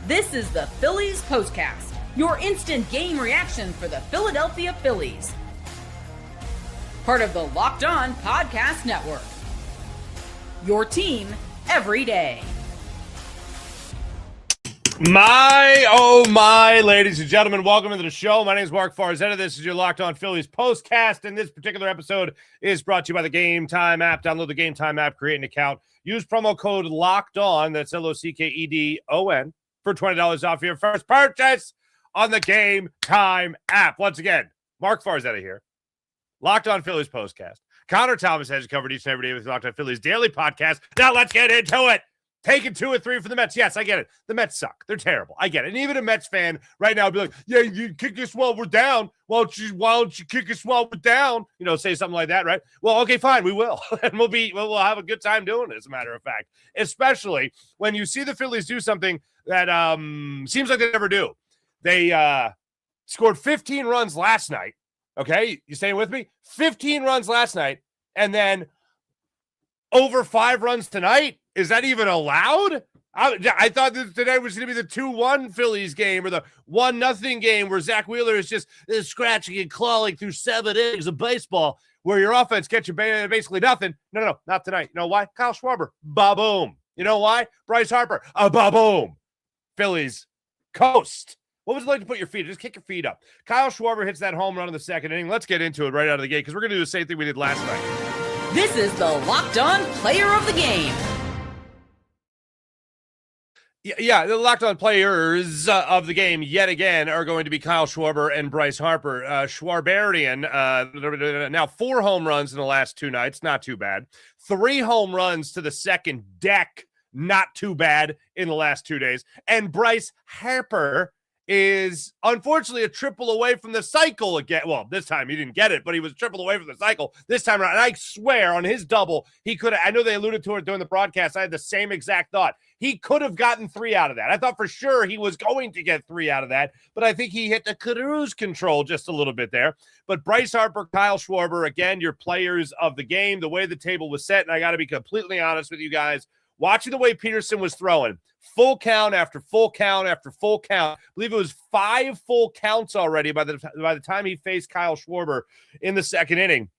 This is the Phillies POSTCAST, your instant game reaction for the Philadelphia Phillies. Part of the Locked On Podcast Network. Your team every day. My, ladies and gentlemen, welcome to the show. My name is Mark Farzetta. This is your Locked On Phillies postcast, and this particular episode is brought to you by the Game Time app. Download the Game Time app, create an account, use promo code Locked On, that's LOCKEDON, for $20 off your first purchase on the Game Time app. Once again, Mark Farzetta here, Locked On Phillies postcast. Connor Thomas has you covered each and every day with Locked On Phillies daily podcast. Now let's get into it. Taking 2 or 3 for the Mets. Yes, I get it. The Mets suck. They're terrible. I get it. And even a Mets fan right now would be like, yeah, you kick us while we're down. Why don't you kick us while we're down? You know, say something like that, right? Well, okay, fine. We will. And we'll have a good time doing it, as a matter of fact. Especially when you see the Phillies do something that seems like they never do. They scored 15 runs last night. Okay? You staying with me? 15 runs last night. And then over 5 runs tonight. Is that even allowed? I thought that today was going to be the 2-1 Phillies game or the 1-0 game where Zack Wheeler is just scratching and clawing through 7 innings of baseball where your offense gets you basically nothing. No, not tonight. You know why? Kyle Schwarber, ba-boom. You know why? Bryce Harper, ba-boom. Phillies coast. What was it like to put your feet? Just kick your feet up. Kyle Schwarber hits that home run in the second inning. Let's get into it right out of the gate because we're going to do the same thing we did last night. This is the Locked On Player of the Game. Yeah, the Locked On players of the game yet again are going to be Kyle Schwarber and Bryce Harper. Schwarberian, now 4 home runs in the last 2 nights, not too bad. 3 home runs to the second deck, not too bad in the last 2 days. And Bryce Harper is unfortunately a triple away from the cycle again. Well, this time he didn't get it, but he was triple away from the cycle this time around. And I swear on his double, he could have, I know they alluded to it during the broadcast. I had the same exact thought. He could have gotten 3 out of that. I thought for sure he was going to get 3 out of that, but I think he hit the cruise control just a little bit there. But Bryce Harper, Kyle Schwarber, again, your players of the game, the way the table was set. And I got to be completely honest with you guys, watching the way Peterson was throwing, full count after full count after full count. I believe it was 5 full counts already by the time he faced Kyle Schwarber in the second inning.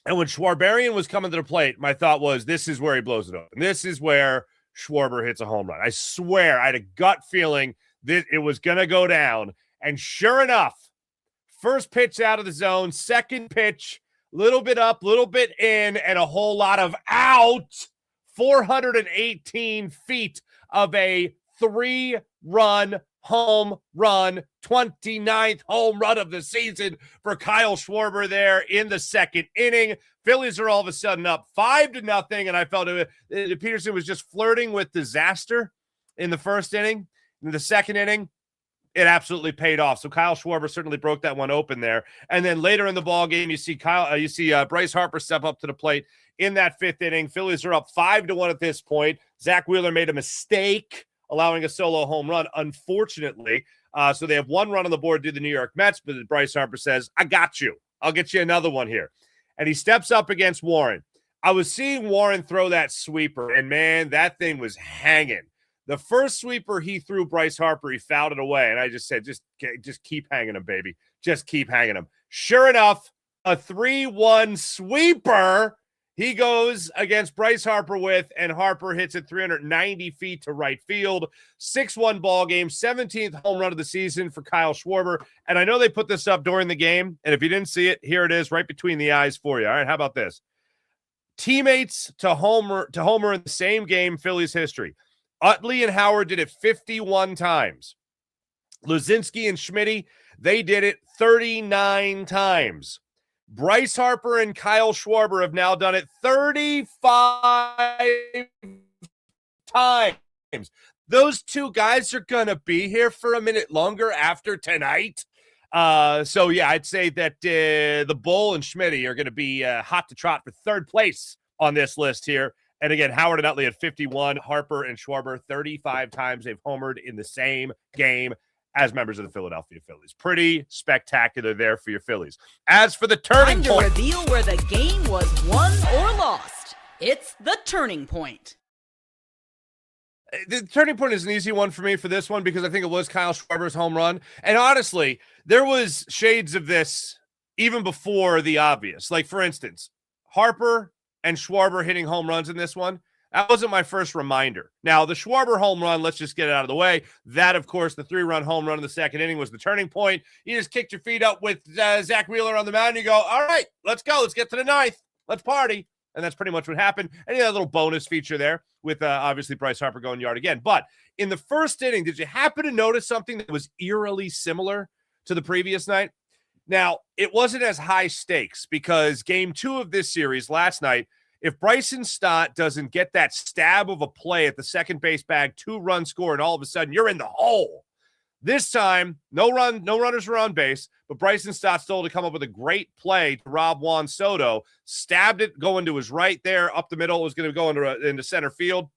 And when Schwarberian was coming to the plate, my thought was, this is where he blows it open. This is where Schwarber hits a home run. I swear, I had a gut feeling that it was going to go down. And sure enough, first pitch out of the zone, second pitch, little bit up, little bit in, and a whole lot of out. 418 feet of a 3-run home run, 29th home run of the season for Kyle Schwarber there in the second inning. Phillies are all of a sudden up 5-0, and I felt Peterson was just flirting with disaster in the first inning. In the second inning, it absolutely paid off. So Kyle Schwarber certainly broke that one open there. And then later in the ball game, you see Bryce Harper step up to the plate in that 5th inning. Phillies are up 5-1 at this point. Zack Wheeler made a mistake, allowing a solo home run, unfortunately. So they have 1 run on the board due to the New York Mets, but Bryce Harper says, I got you. I'll get you another one here. And he steps up against Warren. I was seeing Warren throw that sweeper, and man, that thing was hanging. The first sweeper he threw Bryce Harper, he fouled it away. And I just said, just keep hanging him, baby. Just keep hanging him. Sure enough, a 3-1 sweeper he goes against Bryce Harper with, and Harper hits it 390 feet to right field. 6-1 ball game, 17th home run of the season for Kyle Schwarber. And I know they put this up during the game, and if you didn't see it, here it is right between the eyes for you. All right, how about this? Teammates to homer in the same game, Phillies history. Utley and Howard did it 51 times. Luzinski and Schmitty, they did it 39 times. Bryce Harper and Kyle Schwarber have now done it 35 times. Those 2 guys are going to be here for a minute longer after tonight. So, yeah, I'd say that the Bull and Schmitty are going to be hot to trot for 3rd place on this list here. And again, Howard and Utley at 51, Harper and Schwarber 35 times they've homered in the same game as members of the Philadelphia Phillies. Pretty spectacular there for your Phillies. As for the turning point, Time to reveal where the game was won or lost. It's the turning point. The turning point is an easy one for me for this one because I think it was Kyle Schwarber's home run. And honestly, there was shades of this even before the obvious. Like, for instance, Harper and Schwarber hitting home runs in this one. That wasn't my first reminder. Now, the Schwarber home run, let's just get it out of the way. That, of course, the 3-run home run in the second inning was the turning point. You just kicked your feet up with Zack Wheeler on the mound, and you go, all right, let's go. Let's get to the ninth. Let's party. And that's pretty much what happened. And you had a little bonus feature there with obviously Bryce Harper going yard again. But in the first inning, did you happen to notice something that was eerily similar to the previous night? Now, it wasn't as high stakes because game 2 of this series last night, if Bryson Stott doesn't get that stab of a play at the second base bag, 2-run score, and all of a sudden you're in the hole. This time, no runners were on base, but Bryson Stott still to come up with a great play to rob Juan Soto, stabbed it going to his right there, up the middle. It was going to go into center field.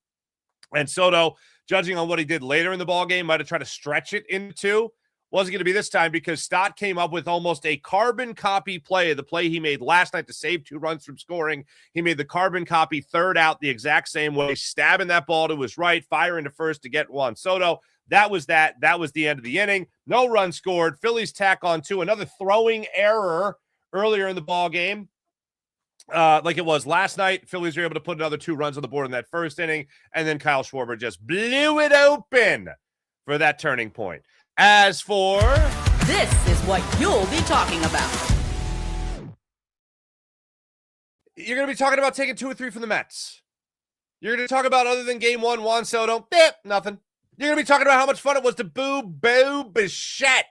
And Soto, judging on what he did later in the ballgame, might have tried to stretch it into 2. Wasn't going to be this time because Stott came up with almost a carbon copy play of the play he made last night to save 2 runs from scoring. He made the carbon copy third out the exact same way, stabbing that ball to his right, firing to first to get Juan Soto. That was that. That was the end of the inning. No run scored. Phillies tack on 2. Another throwing error earlier in the ball game. Like it was last night. Phillies were able to put another 2 runs on the board in that first inning. And then Kyle Schwarber just blew it open for that turning point. As for... This is what you'll be talking about. You're going to be talking about taking 2 or 3 from the Mets. You're going to talk about, other than game 1, Juan Soto, nothing. You're going to be talking about how much fun it was to boo Bo Bichette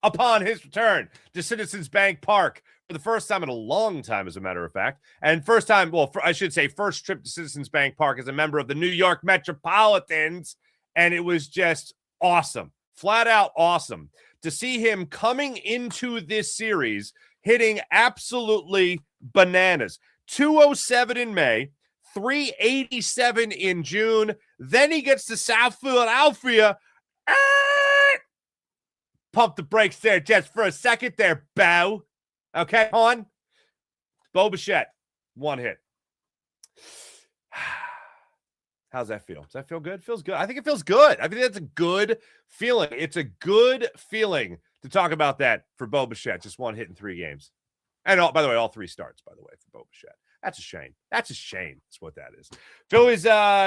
upon his return to Citizens Bank Park for the first time in a long time, as a matter of fact. And first time, I should say first trip to Citizens Bank Park as a member of the New York Metropolitans. And it was just awesome. Flat out awesome to see him coming into this series hitting absolutely bananas. 207 in May, 387 in June. Then he gets to South Philadelphia. Pump the brakes there just for a second there, Bo. Okay, on. Bo Bichette, 1 hit. How's that feel? Does that feel good? Feels good. I think it feels good. I think that's a good feeling. It's a good feeling to talk about that for Bo Bichette. Just 1 hit in 3 games. And by the way, all 3 starts, by the way, for Bo Bichette. That's a shame. That's a shame. That's what that is. Phillies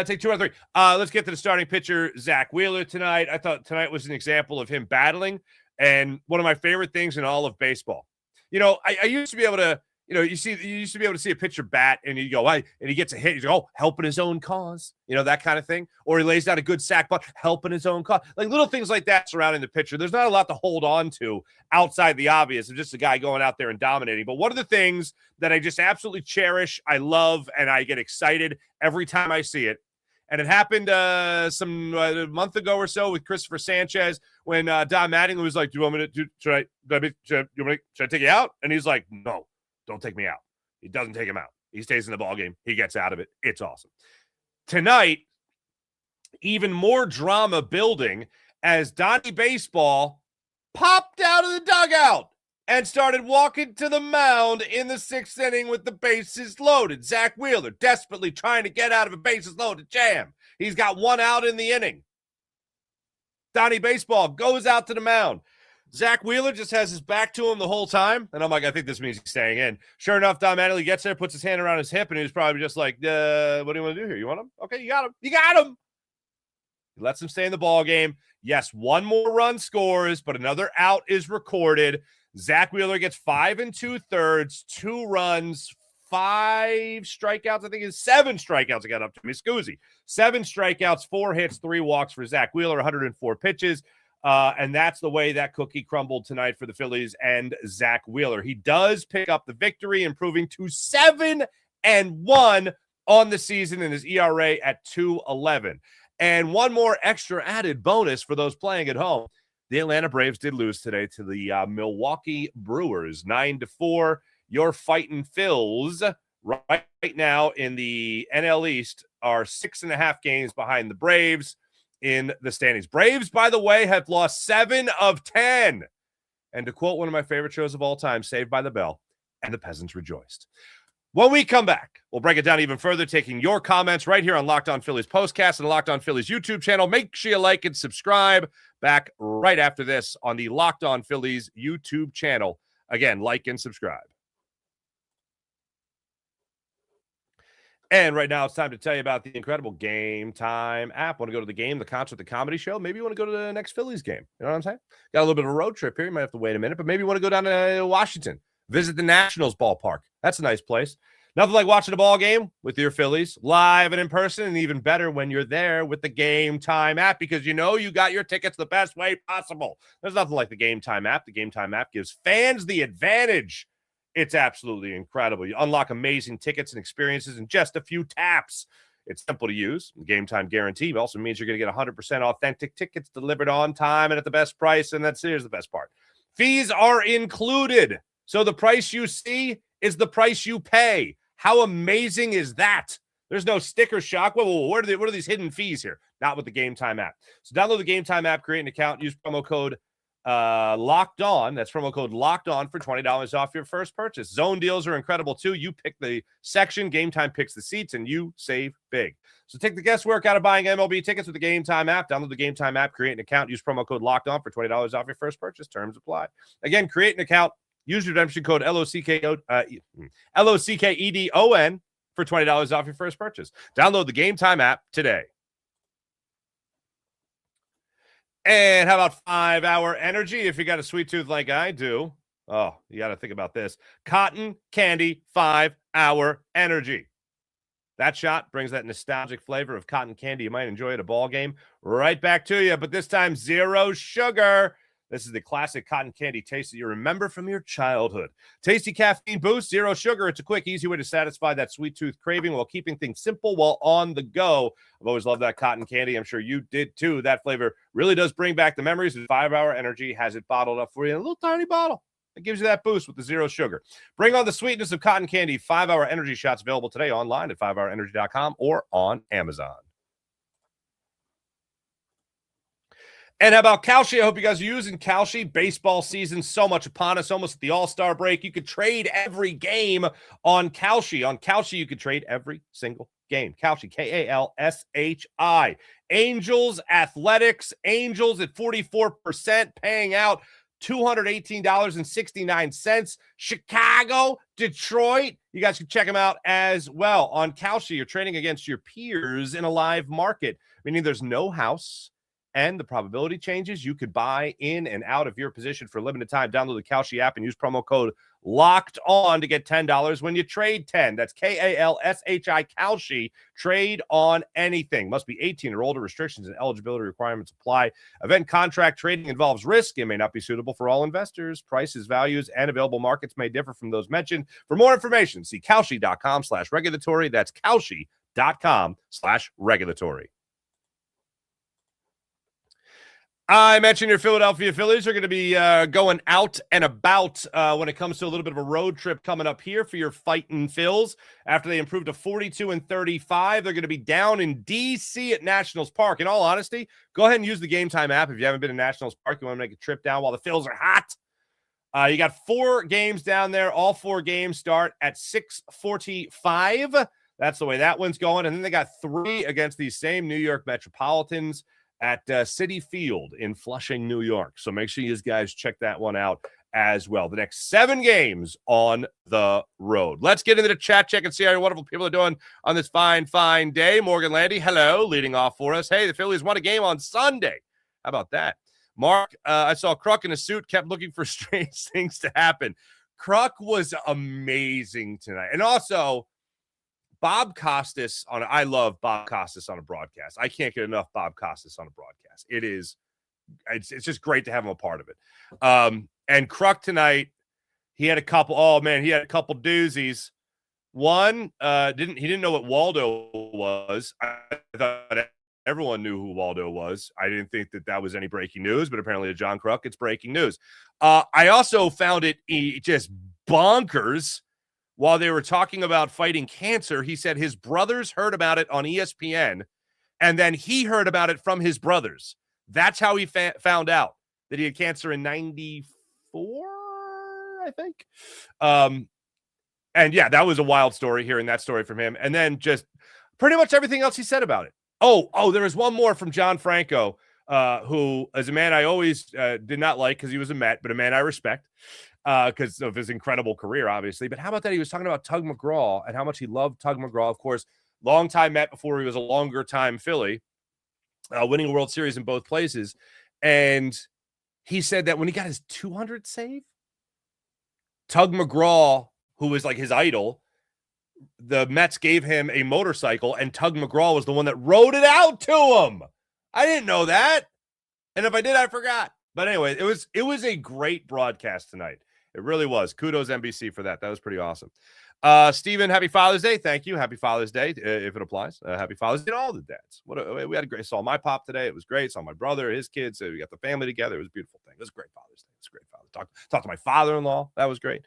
take 2 out of 3. Let's get to the starting pitcher, Zack Wheeler, tonight. I thought tonight was an example of him battling, and one of my favorite things in all of baseball. You know, I used to be able to, you used to be able to see a pitcher bat, and you go, and he gets a hit. You go, helping his own cause, that kind of thing. Or he lays down a good sack bunt, helping his own cause. Like little things like that surrounding the pitcher. There's not a lot to hold on to outside the obvious of just a guy going out there and dominating. But one of the things that I just absolutely cherish, I love, and I get excited every time I see it. And it happened a month ago or so with Christopher Sanchez when Don Mattingly was like, "Do you want me to? Should I take you out?" And he's like, "No. Don't take me out." He doesn't take him out. He stays in the ball game. He gets out of it. It's awesome. Tonight, even more drama building as Donnie Baseball popped out of the dugout and started walking to the mound in the 6th inning with the bases loaded. Zack Wheeler desperately trying to get out of a bases loaded jam. He's got 1 out in the inning. Donnie Baseball goes out to the mound. Zack Wheeler just has his back to him the whole time. And I'm like, I think this means he's staying in. Sure enough, Don Mattingly gets there, puts his hand around his hip, and he's probably just like, what do you want to do here? You want him? Okay, you got him. You got him. He lets him stay in the ball game. Yes, 1 more run scores, but another out is recorded. Zack Wheeler gets 5 2/3, 2 runs, 5 strikeouts. I think it's 7 strikeouts. I got up to me. Scoozy. 7 strikeouts, 4 hits, 3 walks for Zack Wheeler, 104 pitches. And that's the way that cookie crumbled tonight for the Phillies and Zack Wheeler. He does pick up the victory, improving to 7-1 on the season in his ERA at 2.11. And one more extra added bonus for those playing at home. The Atlanta Braves did lose today to the Milwaukee Brewers, 9-4. Your fighting Phils right now in the NL East are 6.5 games behind the Braves in the standings. Braves, by the way, have lost 7 of 10. And to quote one of my favorite shows of all time, Saved by the Bell, and the peasants rejoiced. When we come back, we'll break it down even further, taking your comments right here on Locked On Phillies Postcast and the Locked On Phillies YouTube channel. Make sure you like and subscribe. Back right after this on the Locked On Phillies YouTube channel. Again, like and subscribe. And right now, it's time to tell you about the incredible Game Time app. Want to go to the game, the concert, the comedy show? Maybe you want to go to the next Phillies game. You know what I'm saying? Got a little bit of a road trip here. You might have to wait a minute, but maybe you want to go down to Washington, visit the Nationals ballpark. That's a nice place. Nothing like watching a ball game with your Phillies live and in person, and even better when you're there with the Game Time app, because you know you got your tickets the best way possible. There's nothing like the Game Time app. The Game Time app gives fans the advantage. It's absolutely incredible. You unlock amazing tickets and experiences in just a few taps. It's simple to use. Game Time guarantee also means you're going to get 100% authentic tickets delivered on time and at the best price. And here's the best part. Fees are included. So the price you see is the price you pay. How amazing is that? There's no sticker shock. Whoa, what are these hidden fees here? Not with the Game Time app. So download the Game Time app, create an account, use promo code Locked On. That's promo code Locked On for $20 off your first purchase. Zone deals are incredible too. You pick the section, Game Time picks the seats, and you save big. So take the guesswork out of buying MLB tickets with the Game Time app. Download the Game Time app, create an account, use promo code Locked On for $20 off your first purchase. Terms apply. Again, create an account, use redemption code LOCKEDON for $20 off your first purchase. Download the Game Time app today. And how about 5-Hour Energy? If you got a sweet tooth like I do, oh, you got to think about this. Cotton Candy 5-Hour Energy. That shot brings that nostalgic flavor of cotton candy you might enjoy at a ball game right back to you, but this time 0 sugar. This is the classic cotton candy taste that you remember from your childhood. Tasty caffeine boost, 0 sugar. It's a quick, easy way to satisfy that sweet tooth craving while keeping things simple while on the go. I've always loved that cotton candy. I'm sure you did too. That flavor really does bring back the memories. 5-Hour Energy has it bottled up for you in a little tiny bottle. It gives you that boost with the 0 sugar. Bring on the sweetness of cotton candy. 5-Hour Energy shots available today online at 5hourenergy.com or on Amazon. And how about Kalshi? I hope you guys are using Kalshi. Baseball season so much upon us, almost at the All-Star break. You could trade every game on Kalshi. On Kalshi, you could trade every single game. Kalshi, Kalshi. Angels Athletics. Angels at 44%, paying out $218.69. Chicago, Detroit. You guys can check them out as well. On Kalshi, you're trading against your peers in a live market, meaning there's no house and the probability changes. You could buy in and out of your position for a limited time. Download the Kalshi app and use promo code Locked On to get $10 when you trade 10. That's Kalshi, Kalshi. Trade on anything. Must be 18 or older. Restrictions and eligibility requirements apply. Event contract trading involves risk and may not be suitable for all investors. Prices, values, and available markets may differ from those mentioned. For more information, see Kalshi.com/regulatory. That's Kalshi.com/regulatory. I mentioned your Philadelphia Phillies are going to be going out and about when it comes to a little bit of a road trip coming up here for your Fightin' Phils. After they improved to 42-35, they're going to be down in D.C. at Nationals Park. In all honesty, go ahead and use the Game Time app if you haven't been to Nationals Park. You want to make a trip down while the Phils are hot. You got 4 games down there. All 4 games start at 6:45. That's the way that one's going. And then they got 3 against these same New York Metropolitans at Citi Field in Flushing, New York. So make sure you guys check that one out as well. The next 7 games on the road. Let's get into the chat check and see how your wonderful people are doing on this fine, fine day. Morgan Landy, hello, leading off for us. Hey, the Phillies won a game on Sunday. How about that? Mark, I saw Kruk in a suit, kept looking for strange things to happen. Kruk was amazing tonight. And also, Bob Costas I love Bob Costas on a broadcast. I can't get enough Bob Costas on a broadcast. It's just great to have him a part of it. And Kruk tonight, he had a couple doozies. One, he didn't know what Waldo was. I thought everyone knew who Waldo was. I didn't think that was any breaking news, but apparently to John Kruk, it's breaking news. I also found it just bonkers. While they were talking about fighting cancer, he said his brothers heard about it on ESPN, and then he heard about it from his brothers. That's how he found out that he had cancer in 94, I think. And And yeah, that was a wild story, hearing that story from him. And then just pretty much everything else he said about it. Oh, there was one more from John Franco, who is a man I always did not like because he was a Met, but a man I respect because of his incredible career, obviously. But how about that? He was talking about Tug McGraw and how much he loved Tug McGraw, of course, longtime Met before he was a longer time Philly, winning a World Series in both places. And he said that when he got his 200th save, Tug McGraw, who was like his idol, the Mets gave him a motorcycle, and Tug McGraw was the one that rode it out to him. I didn't know that. And if I did, I forgot. But anyway, it was a great broadcast tonight. It really was. Kudos NBC for that. That was pretty awesome. Steven, happy Father's Day. Thank you. Happy Father's Day, if it applies. Happy Father's Day to all the dads. We had a great, saw my pop today. It was great. Saw my brother, his kids. We got the family together. It was a beautiful thing. It was a great Father's Day. It was a great Father's Day. Talked to my father-in-law. That was great.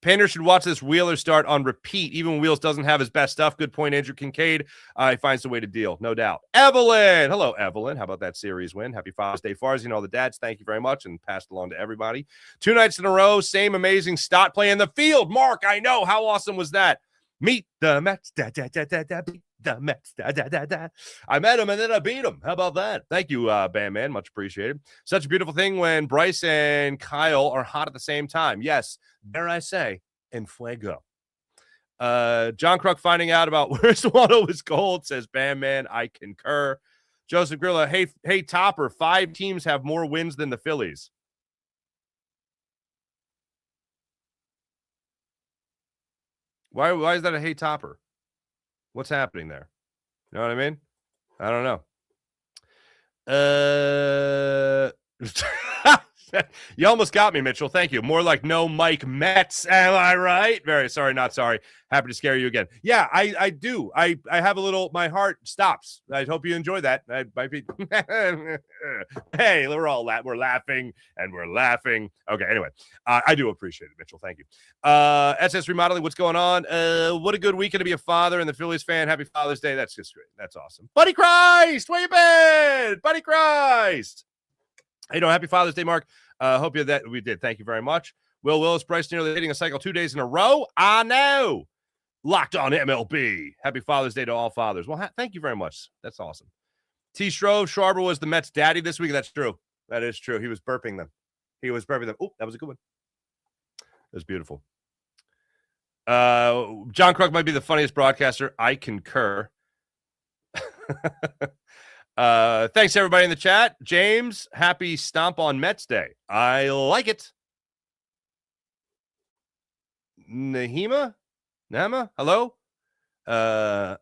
Painter should watch this Wheeler start on repeat, even when Wheels doesn't have his best stuff. Good point, Andrew Kincaid. He finds a way to deal, no doubt. Evelyn. Hello, Evelyn. How about that series win? Happy Father's Day. Farzine and all the dads, thank you very much, and passed along to everybody. 2 nights in a row, same amazing Stott play in the field. Mark, I know. How awesome was that? Meet the Mets. Da, da, da, da, da, beat the Mets. Da, da, da, da. I met him and then I beat him. How about that? Thank you, Bam Man. Much appreciated. Such a beautiful thing when Bryce and Kyle are hot at the same time. Yes, dare I say, en fuego. John Kruk finding out about where Swallow is gold, says Bam Man. I concur. Joseph Grilla, hey, Topper, 5 teams have more wins than the Phillies. Why is that a hey Topper? What's happening there? You know what I mean? I don't know. You almost got me, Mitchell. Thank you. More like no Mike Mets. Am I right? Very sorry, not sorry. Happy to scare you again. Yeah, I do. I have a little, my heart stops. I hope you enjoy that. I might be. Hey, we're laughing and we're laughing. Okay, anyway, I do appreciate it, Mitchell. Thank you. SS Remodeling, what's going on? What a good weekend to be a father and the Phillies fan. Happy Father's Day. That's just great. That's awesome. Buddy Christ, where you been? Buddy Christ. Hey, happy Father's Day, Mark. Hope you that we did. Thank you very much. Will Willis, Bryce nearly hitting a cycle 2 days in a row. I know. Locked on MLB. Happy Father's Day to all fathers. Well, thank you very much. That's awesome. T. Schwarber was the Mets' daddy this week. That's true. That is true. He was burping them. Oh, that was a good one. That was beautiful. John Kruk might be the funniest broadcaster. I concur. Thanks everybody in the chat. James, happy Stomp on Mets Day. I like it. Nama, hello. I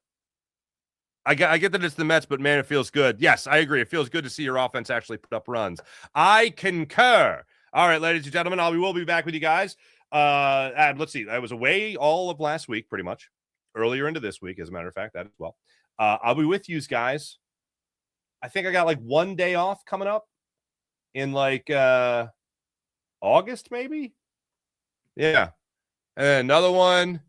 get that it's the Mets, but man, it feels good. Yes, I agree. It feels good to see your offense actually put up runs. I concur. All right, ladies and gentlemen, we will be back with you guys. Let's see. I was away all of last week, pretty much. Earlier into this week, as a matter of fact, that as well. I'll be with you guys. I think I got like 1 day off coming up in like August, maybe. Yeah. And another one,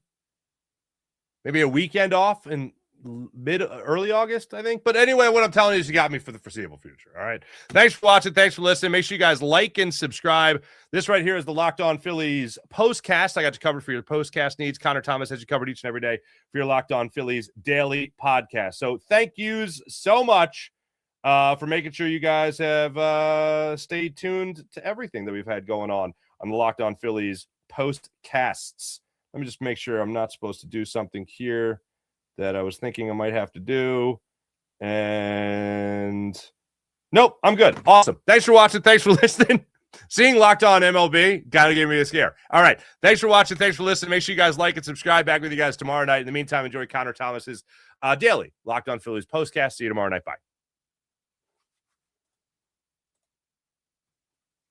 maybe a weekend off in early August, I think. But anyway, what I'm telling you is you got me for the foreseeable future. All right. Thanks for watching. Thanks for listening. Make sure you guys like and subscribe. This right here is the Locked On Phillies postcast. I got you covered for your postcast needs. Connor Thomas has you covered each and every day for your Locked On Phillies daily podcast. So thank yous so much for making sure you guys have stayed tuned to everything that we've had going on the Locked On Phillies postcasts. Let me just make sure I'm not supposed to do something here that I was thinking I might have to do. And nope, I'm good. Awesome. Thanks for watching. Thanks for listening. Seeing Locked On MLB, got to give me a scare. All right. Thanks for watching. Thanks for listening. Make sure you guys like and subscribe. Back with you guys tomorrow night. In the meantime, enjoy Connor Thomas's daily Locked On Phillies postcast. See you tomorrow night. Bye.